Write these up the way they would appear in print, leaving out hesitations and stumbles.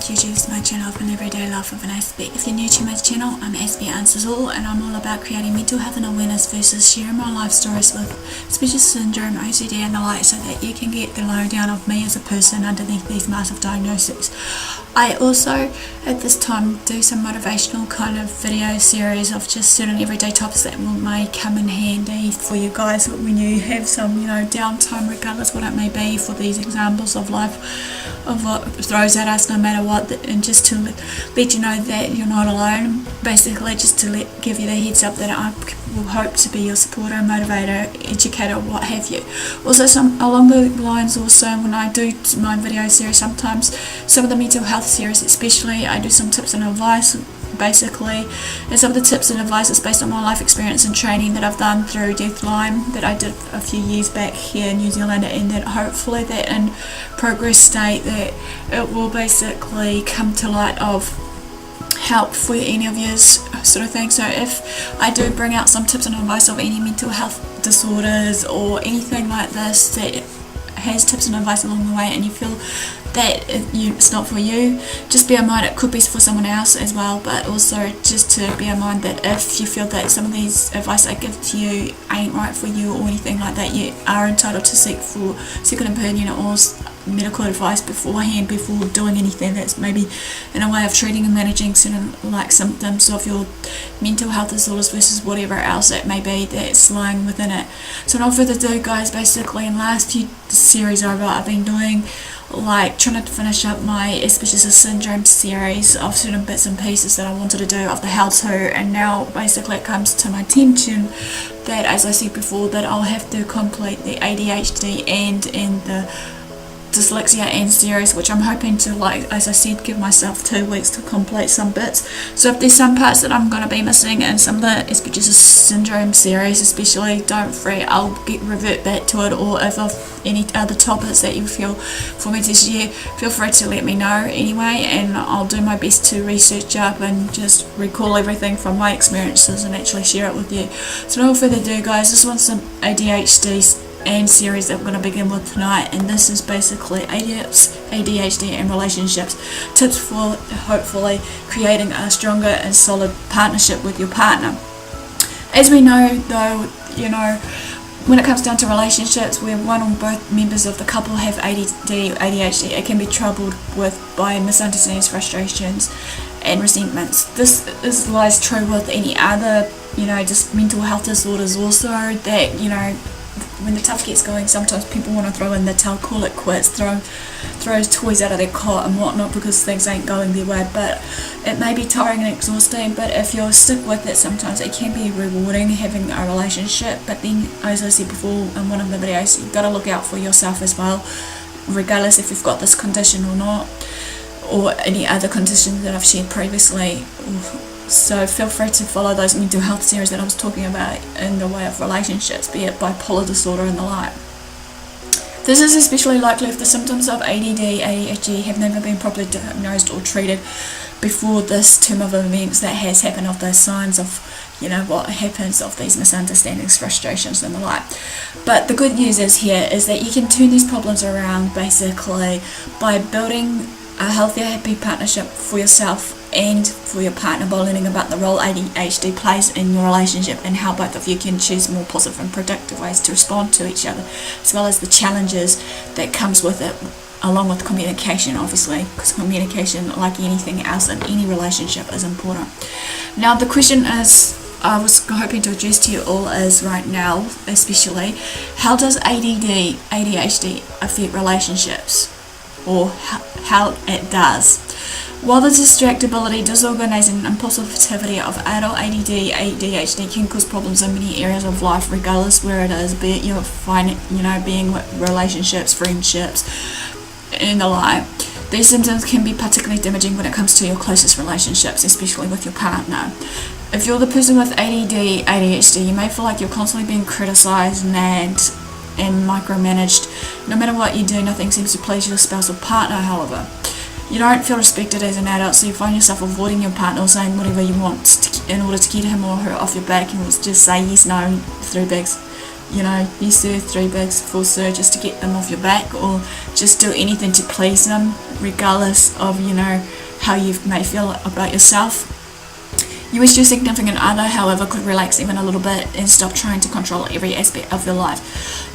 YouTube is my channel of an everyday life of an Aspie. If you're new to my channel, I'm AspieAnswersAll, and I'm all about creating mental health and awareness versus sharing my life stories with special syndrome, OCD and the like, so that you can get the lowdown of me as a person underneath these massive diagnoses. I also at this time do some motivational kind of video series of just certain everyday topics that may come in handy for you guys when you have some downtime, regardless what it may be, for these examples of life, of what throws at us no matter what, and just to let you know that you're not alone, basically just to give you the heads up that I will hope to be your supporter, motivator, educator, what have you. Also, some along the lines, also when I do my video series, sometimes some of the mental health series especially, I do some tips and advice basically, and some of the tips and advice is based on my life experience and training that I've done through Deafblind that I did a few years back here in New Zealand, and that hopefully that in progress state that it will basically come to light of help for any of you sort of thing. So if I do bring out some tips and advice of any mental health disorders or anything like this that has tips and advice along the way, and you feel that it's not for you, just bear in mind it could be for someone else as well. But also just to bear in mind that if you feel that some of these advice I give to you ain't right for you or anything like that, you are entitled to seek for second opinion or medical advice beforehand, before doing anything that's maybe in a way of treating and managing certain symptoms of your mental health disorders versus whatever else it may be that's lying within it. So without further ado guys, basically in the last few series I've been doing trying to finish up my Asperger's syndrome series of certain bits and pieces that I wanted to do of the how-to, and now basically it comes to my attention that, as I said before, that I'll have to complete the ADHD and the dyslexia and series, which I'm hoping to, as I said, give myself 2 weeks to complete some bits. So if there's some parts that I'm going to be missing in some of the Asperger's syndrome series especially, don't fret, I'll revert back to it, or if I've any other topics that you feel for me to share, feel free to let me know anyway, and I'll do my best to research up and just recall everything from my experiences and actually share it with you. So no further ado guys, this one's some ADHD and series that we're going to begin with tonight, and this is basically ADHD and relationships, tips for hopefully creating a stronger and solid partnership with your partner. As we know though, when it comes down to relationships where one or both members of the couple have ADD or ADHD, it can be troubled with by misunderstandings, frustrations and resentments. This lies true with any other just mental health disorders also, that when the tough gets going, sometimes people want to throw in the towel, call it quits, throw toys out of their cot and whatnot because things ain't going their way. But it may be tiring and exhausting, but if you stick with it, sometimes it can be rewarding having a relationship. But then, as I said before in one of the videos, you've got to look out for yourself as well, regardless if you've got this condition or not, or any other conditions that I've shared previously. So feel free to follow those mental health series that I was talking about in the way of relationships, be it bipolar disorder and the like. This is especially likely if the symptoms of ADD, ADHD have never been properly diagnosed or treated before this term of events that has happened, of those signs of what happens, of these misunderstandings, frustrations and the like. But the good news is that you can turn these problems around basically by building a healthier, happy partnership for yourself and for your partner, by learning about the role ADHD plays in your relationship and how both of you can choose more positive and productive ways to respond to each other, as well as the challenges that comes with it, along with communication, obviously, because communication, like anything else in any relationship, is important. Now the question is, I was hoping to address to you all is right now especially, how does ADD, ADHD affect relationships, or how it does? While the distractibility, disorganization and impulsivity of adult ADD, ADHD can cause problems in many areas of life, regardless where it is, be it being with relationships, friendships and the like. These symptoms can be particularly damaging when it comes to your closest relationships, especially with your partner. If you're the person with ADD, ADHD, you may feel like you're constantly being criticized, nagged and micromanaged. No matter what you do, nothing seems to please your spouse or partner. However, you don't feel respected as an adult, so you find yourself avoiding your partner or saying whatever you want in order to get him or her off your back, and just say yes, no through big you serve 3 bags full sir just to get them off your back, or just do anything to please them, regardless of, how you may feel about yourself. You wish your significant other, however, could relax even a little bit and stop trying to control every aspect of your life.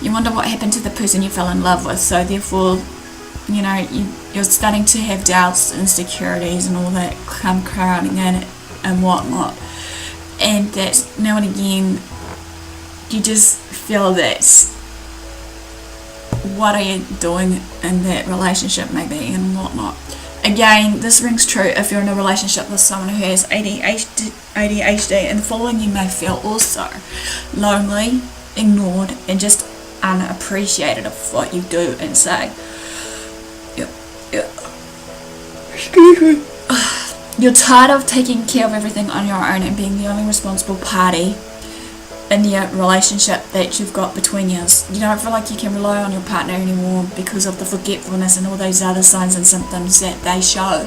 You wonder what happened to the person you fell in love with, so therefore, you're starting to have doubts, insecurities, and all that come crowding in and whatnot. And that now and again, you just feel that what are you doing in that relationship maybe and whatnot. Again, this rings true if you're in a relationship with someone who has ADHD, and the following you may feel also: lonely, ignored, and just unappreciated of what you do and say. Excuse me. You're tired of taking care of everything on your own and being the only responsible party in the relationship that you've got between you. You don't feel like you can rely on your partner anymore because of the forgetfulness and all those other signs and symptoms that they show.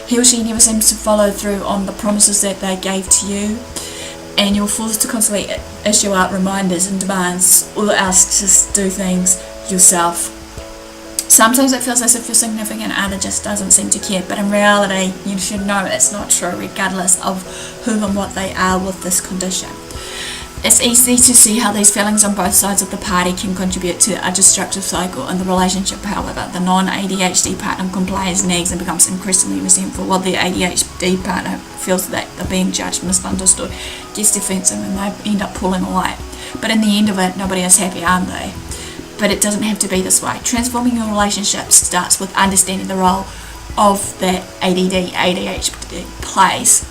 He or she never seems to follow through on the promises that they gave to you, and you're forced to constantly issue out reminders and demands, or else just do things yourself. Sometimes it feels as if your significant other just doesn't seem to care, but in reality, you should know it's not true, regardless of who and what they are with this condition. It's easy to see how these feelings on both sides of the party can contribute to a destructive cycle in the relationship. However, the non-ADHD partner complains, nags, and becomes increasingly resentful, while the ADHD partner feels that they're being judged, misunderstood, gets defensive, and they end up pulling away. But in the end of it, nobody is happy, aren't they? But it doesn't have to be this way. Transforming your relationship starts with understanding the role of that ADHD plays.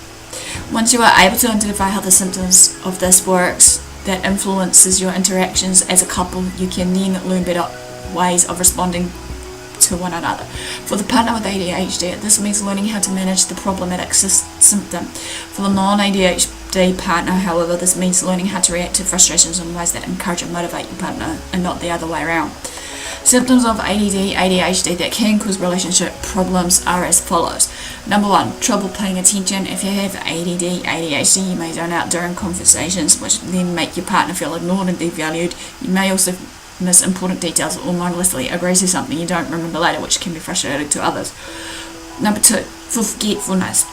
Once you are able to identify how the symptoms of this works, that influences your interactions as a couple, you can then learn better ways of responding to one another. For the partner with ADHD, this means learning how to manage the problematic symptom. For the non-ADHD partner, however, this means learning how to react to frustrations in ways that encourage and motivate your partner, and not the other way around. Symptoms of ADHD that can cause relationship problems are as follows. Number 1, trouble paying attention. If you have ADHD, you may zone out during conversations, which then make your partner feel ignored and devalued. You may also miss important details or mindlessly agree to something you don't remember later, which can be frustrating to others. Number 2, forgetfulness.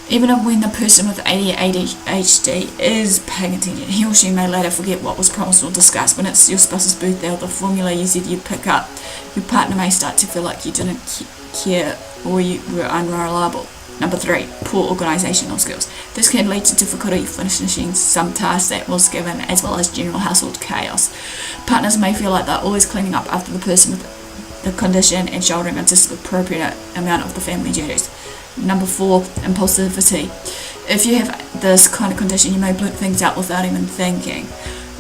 Even when the person with ADHD is paying attention, he or she may later forget what was promised or discussed. When it's your spouse's birthday or the formula you said you'd pick up, your partner may start to feel like you didn't care or you were unreliable. Number 3, poor organisational skills. This can lead to difficulty finishing some tasks that was given, as well as general household chaos. Partners may feel like they're always cleaning up after the person with the condition and shouldering a disappropriate amount of the family duties. Number 4, impulsivity. If you have this kind of condition, you may blurt things out without even thinking,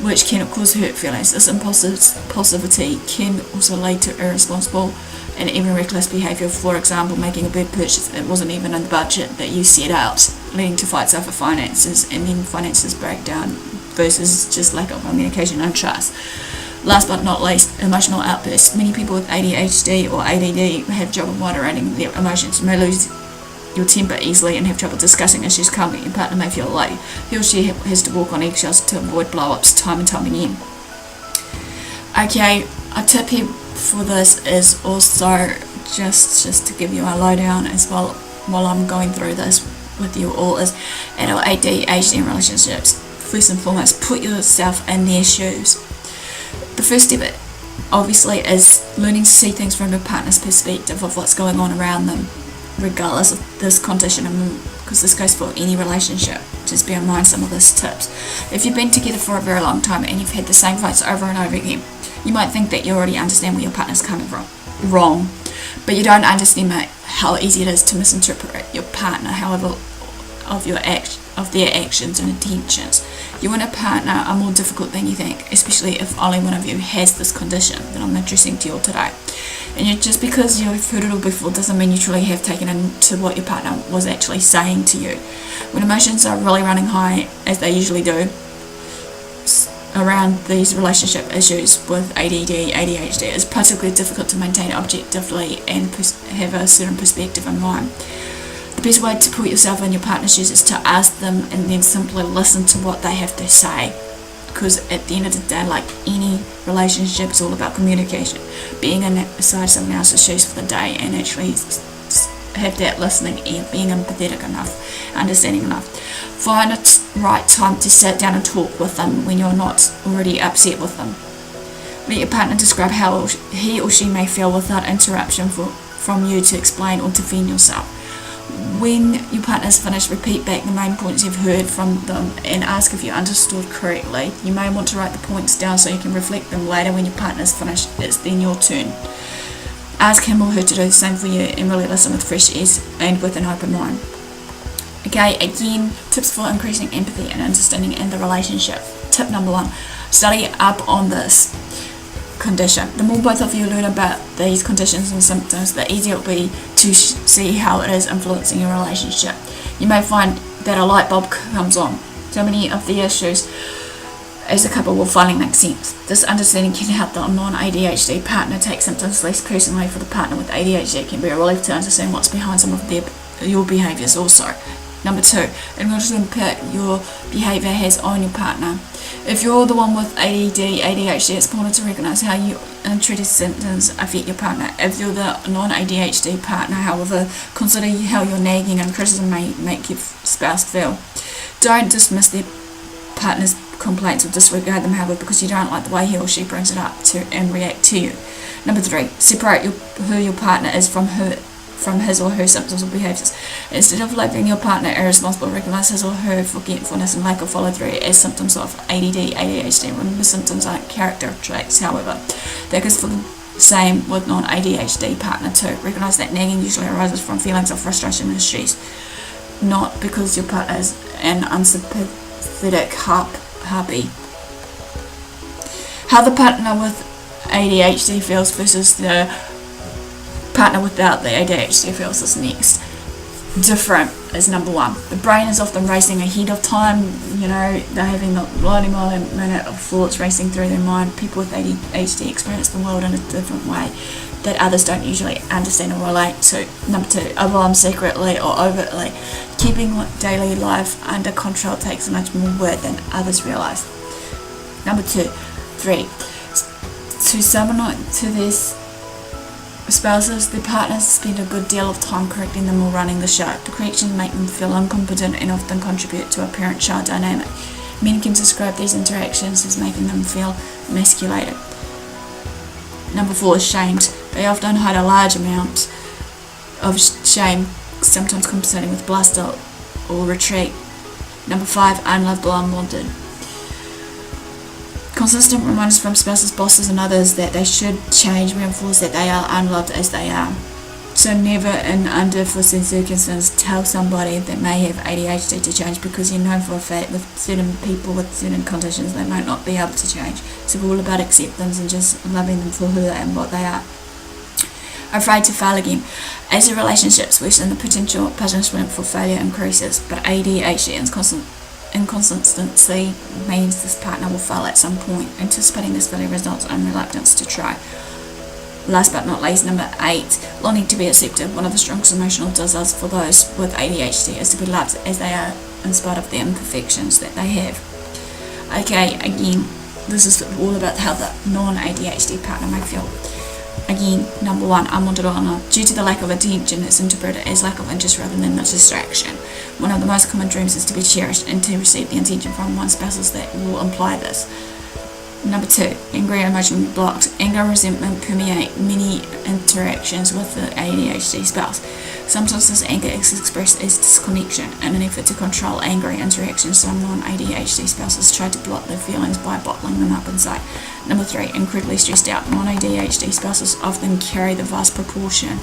which can cause hurt feelings. This impulsivity can also lead to irresponsible and even reckless behaviour. For example, making a big purchase that wasn't even in the budget that you set out, leading to fights over finances, and then finances break down versus just lack of communication and trust. Last but not least, emotional outbursts. Many people with ADHD or ADD have trouble moderating their emotions. You may lose your temper easily and have trouble discussing issues calmly. Your partner may feel like he or she has to walk on eggshells to avoid blow-ups time and time again. Okay, a tip here for this is also just to give you a lowdown as well while I'm going through this with you all, is in our ADHD relationships. First and foremost, put yourself in their shoes. The first step obviously is learning to see things from your partner's perspective of what's going on around them, regardless of this condition, because this goes for any relationship. Just bear in mind some of these tips. If you've been together for a very long time and you've had the same fights over and over again, you might think that you already understand where your partner's coming from. Wrong. But you don't understand how easy it is to misinterpret your partner, however, of their actions and intentions. You and a partner are more difficult than you think, especially if only one of you has this condition that I'm addressing to you all today. And just because you've heard it all before doesn't mean you truly have taken into what your partner was actually saying to you. When emotions are really running high, as they usually do, around these relationship issues with ADD, ADHD, it's particularly difficult to maintain objectively and have a certain perspective in mind. The best way to put yourself in your partner's shoes is to ask them and then simply listen to what they have to say. because at the end of the day, like any relationship, it's all about communication, being inside someone else's shoes for the day and actually have that listening ear, being empathetic enough, understanding enough. Find a right time to sit down and talk with them when you're not already upset with them. Let your partner describe how he or she may feel without interruption from you to explain or defend yourself. When your partner is finished, repeat back the main points you've heard from them and ask if you understood correctly. You may want to write the points down so you can reflect them later when your partner is finished. It's then your turn. Ask him or her to do the same for you and really listen with fresh ears and with an open mind. Okay, again, tips for increasing empathy and understanding in the relationship. Tip number 1, study up on this condition. The more both of you learn about these conditions and symptoms, the easier it will be to see how it is influencing your relationship. You may find that a light bulb comes on. So many of the issues as a couple will finally make sense. This understanding can help the non-ADHD partner take symptoms less personally. For the partner with ADHD, it can be a relief to understand what's behind some of your behaviours also. Number 2, in order to impact your behaviour has on your partner. If you're the one with ADD, ADHD, it's important to recognise how you introduce symptoms affect your partner. If you're the non-ADHD partner, however, consider how your nagging and criticism may make your spouse feel. Don't dismiss their partner's complaints or disregard them, however, because you don't like the way he or she brings it up to and react to you. Number 3, separate who your partner is from his or her symptoms or behaviours. Instead of labeling your partner irresponsible, recognise his or her forgetfulness and lack of follow-through as symptoms of ADD, ADHD. Remember, symptoms aren't character traits, however. That goes for the same with non-ADHD partner too. Recognise that nagging usually arises from feelings of frustration and stress, not because your partner is an unsympathetic hubby. How the partner with ADHD feels versus the partner without the ADHD feels is next. Different is number 1. The brain is often racing ahead of time. They're having the minute of thoughts racing through their mind. People with ADHD experience the world in a different way that others don't usually understand or relate to. Number 2, overwhelm secretly or overtly. Keeping daily life under control takes much more work than others realise. Number 3, to someone to this spouses, their partners spend a good deal of time correcting them or running the show. The corrections make them feel incompetent and often contribute to a parent-child dynamic. Men can describe these interactions as making them feel emasculated. Number 4 is shamed. They often hide a large amount of shame, sometimes compensating with bluster or retreat. Number 5, unloved or unwanted. Consistent reminders from spouses, bosses and others that they should change reinforce that they are unloved as they are. So never in unforeseen circumstances tell somebody that may have ADHD to change, because you know for a fact with certain people with certain conditions they might not be able to change. It's all about acceptance and just loving them for who they are and what they are. Afraid to fail again. As your relationships worsen, the potential punishment for failure increases, but ADHD inconsistency means this partner will fail at some point. Anticipating this failure results in reluctance to try. Last but not least, number 8, longing to be accepted. One of the strongest emotional desires for those with ADHD is to be loved as they are, in spite of the imperfections that they have. Okay, again, this is all about how the non-ADHD partner may feel. Again, number 1, unwanted or unloved. Due to the lack of attention, it's interpreted as lack of interest rather than a distraction. One of the most common dreams is to be cherished and to receive the attention from one's spouses that will imply this. Number 2, angry and emotionally blocked. Anger and resentment permeate many interactions with the ADHD spouse. Sometimes this anger is expressed as disconnection. In an effort to control angry interactions, some non-ADHD spouses try to block their feelings by bottling them up inside. Number 3, incredibly stressed out. Non-ADHD spouses often carry the vast proportion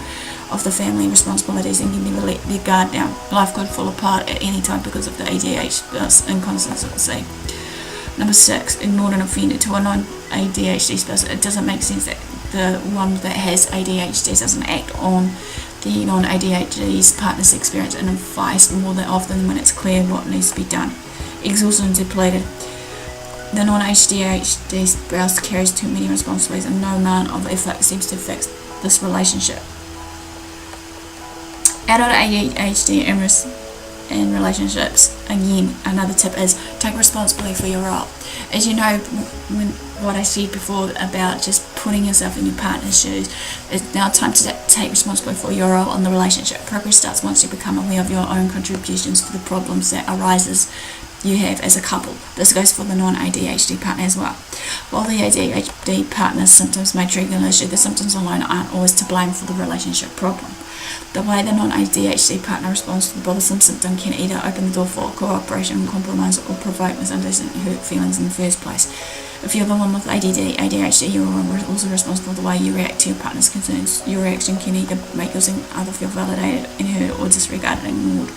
of the family responsibilities and can never let their guard down. Life could fall apart at any time because of the ADHD inconsistency. Number 6, ignored and offended. To a non-ADHD spouse, it doesn't make sense that the one that has ADHD doesn't act on the non-ADHD's partner's experience and advice more than often when it's clear what needs to be done. Exhausted and depleted. The non-ADHD spouse carries too many responsibilities and no amount of effort seems to fix this relationship. Adult ADHD and relationships. again, another tip is take responsibility for your role. As you know, what I said before about just putting yourself in your partner's shoes, it's now time to take responsibility for your role in the relationship. Progress starts once you become aware of your own contributions to the problems that arises you have as a couple. This goes for the non-ADHD partner as well. While the ADHD partner's symptoms may trigger an issue, the symptoms alone aren't always to blame for the relationship problem. The way the non-ADHD partner responds to the bothersome symptom can either open the door for cooperation, compromise, or provoke misunderstanding and hurt feelings in the first place. If you're the one with ADD, ADHD, you are also responsible for the way you react to your partner's concerns. Your reaction can either make your other feel validated and heard or disregarded and ignored.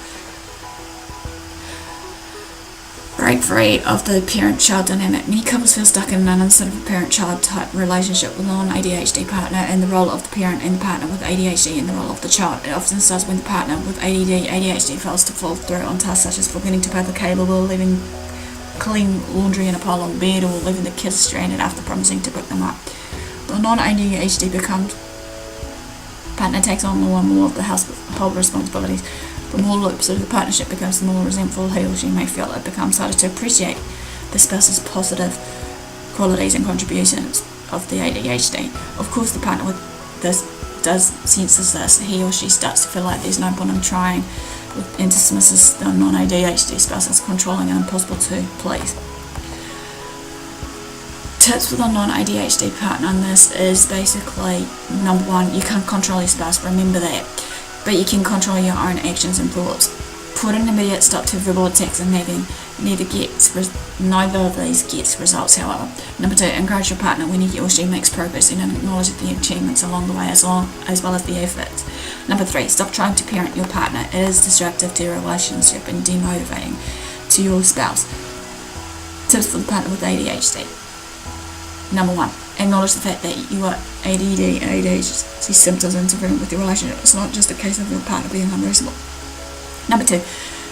Break free of the parent-child dynamic. Many couples feel stuck in an unsuitable parent-child type relationship with a non-ADHD partner and the role of the parent and the partner with ADHD and the role of the child. It often starts when the partner with ADD, ADHD fails to follow through on tasks such as forgetting to pay the cable bill, leaving clean laundry in a pile on bed, or leaving the kids stranded after promising to pick them up. The non-ADHD partner takes on more and more of the household responsibilities. The more loops of the partnership becomes, the more resentful he or she may feel. It becomes harder to appreciate the spouse's positive qualities and contributions of the ADHD. Of course, the partner with this senses this. He or she starts to feel like there's no point in trying and dismisses the non-ADHD spouse as controlling and impossible to please. Tips for the non-ADHD partner on this is basically, number one, you can't control your spouse, remember that, but you can control your own actions and thoughts. Put an immediate stop to verbal attacks and nagging. Neither of these gets results, however. Number two, encourage your partner when he or she makes progress and acknowledge the achievements along the way as well as the efforts. Number three, stop trying to parent your partner. It is destructive to your relationship and demotivating to your spouse. Tips for the partner with ADHD. Number one, acknowledge the fact that you are ADD and ADHD symptoms interfering with your relationship. It's not just a case of your partner being unreasonable. Number two,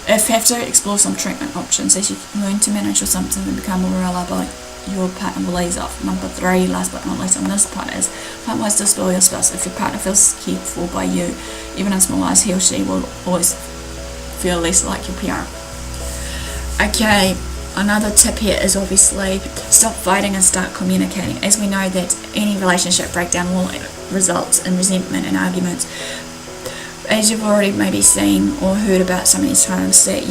if you have to explore some treatment options as you learn to manage your symptoms and become more reliable, your partner will ease off. Number three, last but not least on this part, is find ways to spoil your spouse. If your partner feels cared for by you, even in small ways, he or she will always feel less like your parent. Okay, another tip here is obviously stop fighting and start communicating. As we know that any relationship breakdown will result in resentment and arguments. As you've already maybe seen or heard about so many times, that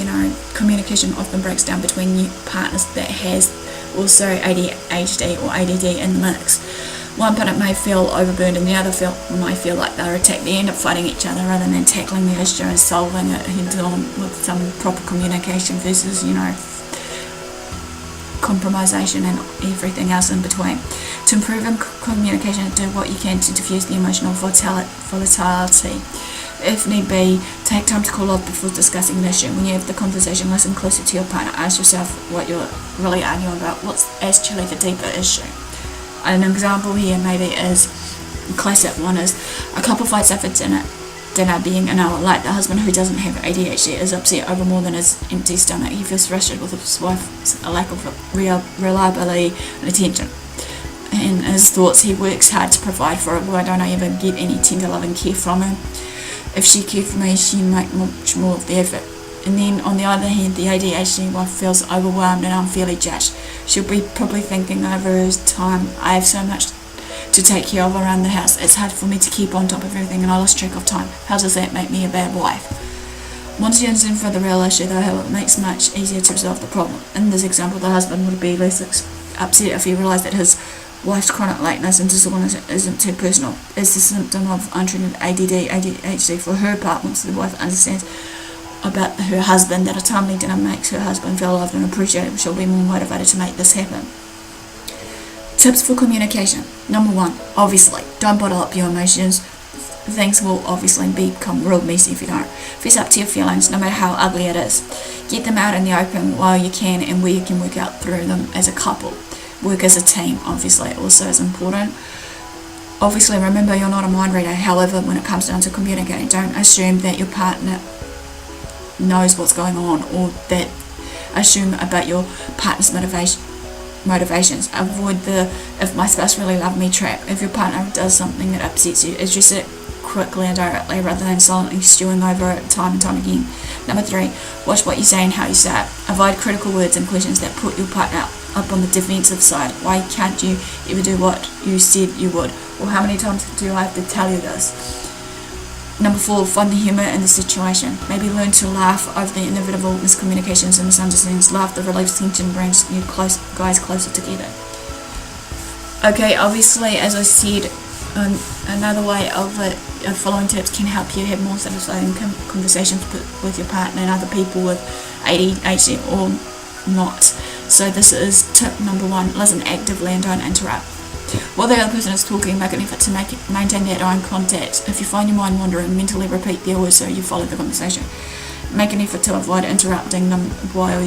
communication often breaks down between partners that has also ADHD or ADD in the mix. One partner may feel overburdened and the other might feel like they're attacked. They end up fighting each other rather than tackling the issue and solving it and dealing with some proper communication versus compromisation and everything else in between. To improve communication, do what you can to diffuse the emotional volatility. If need be, take time to cool off before discussing an issue. When you have the conversation, listen closer to your partner. Ask yourself what you're really arguing about. What's actually the deeper issue? An example here maybe is, a classic one is, a couple fights over dinner being an hour late. The husband, who doesn't have ADHD, is upset over more than his empty stomach. He feels frustrated with his wife's lack of reliability and attention. In his thoughts, he works hard to provide for her. Why don't I ever get any tender loving care from her? If she cared for me, she'd make much more of the effort. And then on the other hand, the ADHD wife feels overwhelmed and unfairly judged. She'll be probably thinking over his time, I have so much to take care of around the house. It's hard for me to keep on top of everything and I lost track of time. How does that make me a bad wife? Once you understand for the real issue though, it makes it much easier to resolve the problem. In this example, the husband would be less upset if he realised that his wife's chronic lateness and disorganization isn't too personal. It's a symptom of untreated ADD, ADHD for her part. Once the wife understands about her husband that a timely dinner makes her husband feel loved and appreciated, she'll be more motivated to make this happen. Tips for communication. Number one, obviously, don't bottle up your emotions. Things will obviously become real messy if you don't. Face up to your feelings, no matter how ugly it is. Get them out in the open while you can and where you can work out through them as a couple. Work as a team, obviously, also is important. Obviously, remember you're not a mind reader. However, when it comes down to communicating, don't assume that your partner knows what's going on or that assume about your partner's motivations. Avoid the "if my spouse really loved me" trap. If your partner does something that upsets you, address it quickly and directly rather than silently stewing over it time and time again. Number 3, watch what you say and how you say it. Avoid critical words and questions that put your partner up on the defensive side. Why can't you ever do what you said you would? Or how many times do I have to tell you this? Number 4, find the humour in the situation. Maybe learn to laugh over the inevitable miscommunications and misunderstandings. Laughter relieves tension, brings you guys closer together. Okay, obviously, as I said, another way of following tips can help you have more satisfying conversations with your partner and other people with ADHD or not. So this is tip number 1, listen actively and don't interrupt. While the other person is talking, make an effort to maintain that eye contact. If you find your mind wandering, mentally repeat their words so you follow the conversation. Make an effort to avoid interrupting them while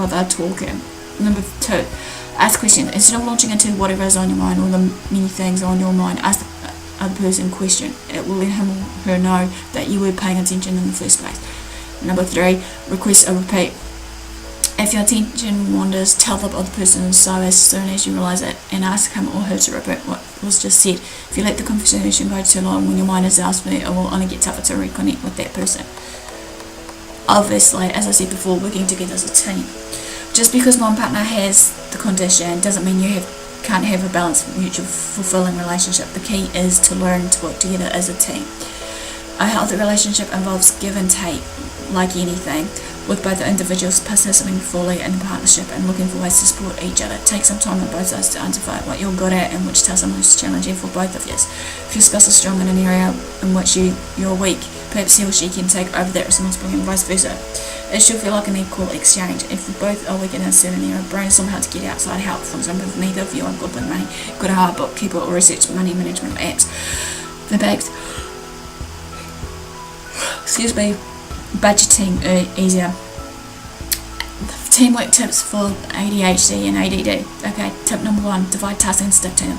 they're talking. Number 2, ask questions. Instead of launching into whatever is on your mind or the many things on your mind, ask the other person a question. It will let him or her know that you were paying attention in the first place. Number 3, request a repeat. If your attention wanders, tell the other person so as soon as you realise it and ask him or her to repeat what was just said. If you let the conversation go too long when your mind is elsewhere, it will only get tougher to reconnect with that person. Obviously, as I said before, working together as a team. Just because one partner has the condition doesn't mean you can't have a balanced, mutual, fulfilling relationship. The key is to learn to work together as a team. A healthy relationship involves give and take, like anything, with both the individuals participating fully in the partnership and looking for ways to support each other. Take some time on both sides to identify what you're good at and which tasks are most challenging for both of you. If your spouse is strong in an area in which you're weak, perhaps he or she can take over that responsibility and vice versa. It should feel like an equal exchange. If you both are weak in a certain area, brainstorm how to get outside help. For example, if neither of you are good with money, got a hard bookkeeper or research money management apps. The bags. Budgeting easier. Teamwork tips for ADHD and ADD. Okay, tip number 1, divide tasks and stick to them.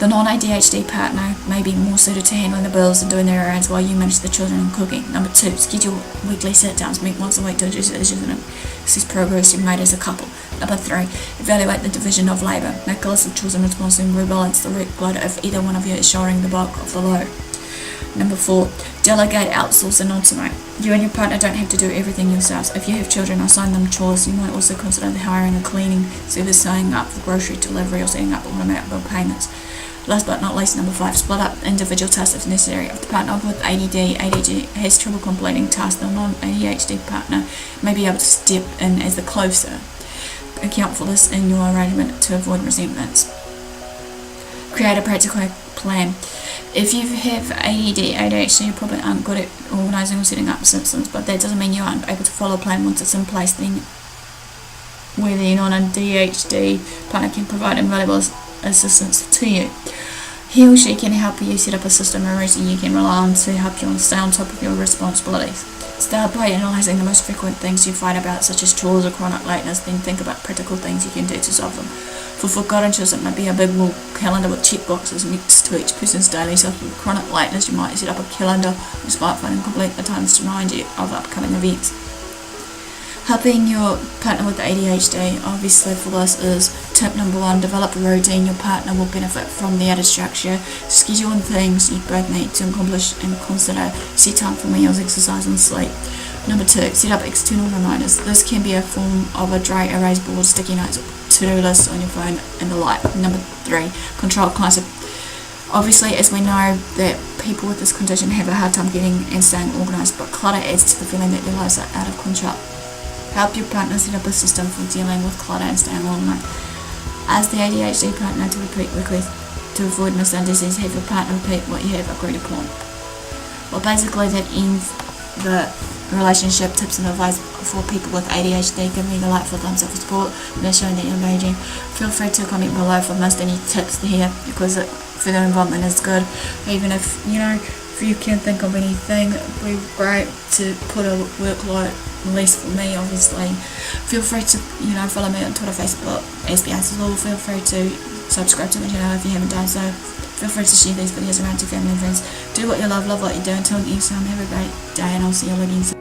The non-ADHD partner may be more suited to handling the bills and doing their errands while you manage the children and cooking. Number 2, schedule weekly sit-downs. Meet once a week to address issues and assess progress you've made as a couple. Number 3, evaluate the division of labour. Make a list of chores and responsibilities and rebalance the workload if either one of you is shouldering the bulk of the load. Number 4, delegate, outsource and automate. You and your partner don't have to do everything yourselves. If you have children, assign them chores. You might also consider hiring a cleaning service, signing up for grocery delivery or setting up automatic bill payments. Last but not least, number 5, split up individual tasks if necessary. If the partner with ADHD has trouble completing tasks, the non-ADHD partner may be able to step in as the closer. Account for this in your arrangement to avoid resentments. Create a practical plan. If you have ADHD, you probably aren't good at organising or setting up systems, but that doesn't mean you aren't able to follow a plan once it's in place. Then, where the non-ADHD partner can provide invaluable assistance to you. He or she can help you set up a system or routine you can rely on to help you stay on top of your responsibilities. Start by analysing the most frequent things you fight about, such as chores or chronic lateness, then think about practical things you can do to solve them. For forgotten chores, it might be a big wall calendar with check boxes next to each person's daily. So for chronic lateness, you might set up a calendar on your smartphone and complete the times to remind you of upcoming events. Helping your partner with ADHD, obviously for this, is tip number 1, develop a routine. Your partner will benefit from the added structure. Schedule in things you both need to accomplish and consider. Set time for meals, exercise and sleep. Number 2, set up external reminders. This can be a form of a dry erase board, sticky notes, to-do lists on your phone and the like. Number 3, control clutter. Obviously, as we know that people with this condition have a hard time getting and staying organised, but clutter adds to the feeling that their lives are out of control. Help your partner set up a system for dealing with clutter and staying organised. Ask the ADHD partner to repeat requests to avoid misunderstandings. Have your partner repeat what you have agreed upon. Well, basically that ends the relationship tips and advice for people with ADHD. Give me the like for thumbs up for support. They're showing that you're engaging. Feel free to comment below if I've missed any tips here, because further involvement is good. Even if you can think of anything, it'd be great to put a workload release for me. Obviously, feel free to follow me on Twitter, Facebook, AspieAnswersAll. Feel free to subscribe to my channel if you haven't done so. Feel free to share these videos around to family and friends. Do what you love what you do. Until next time, have a great day, and I'll see you again soon.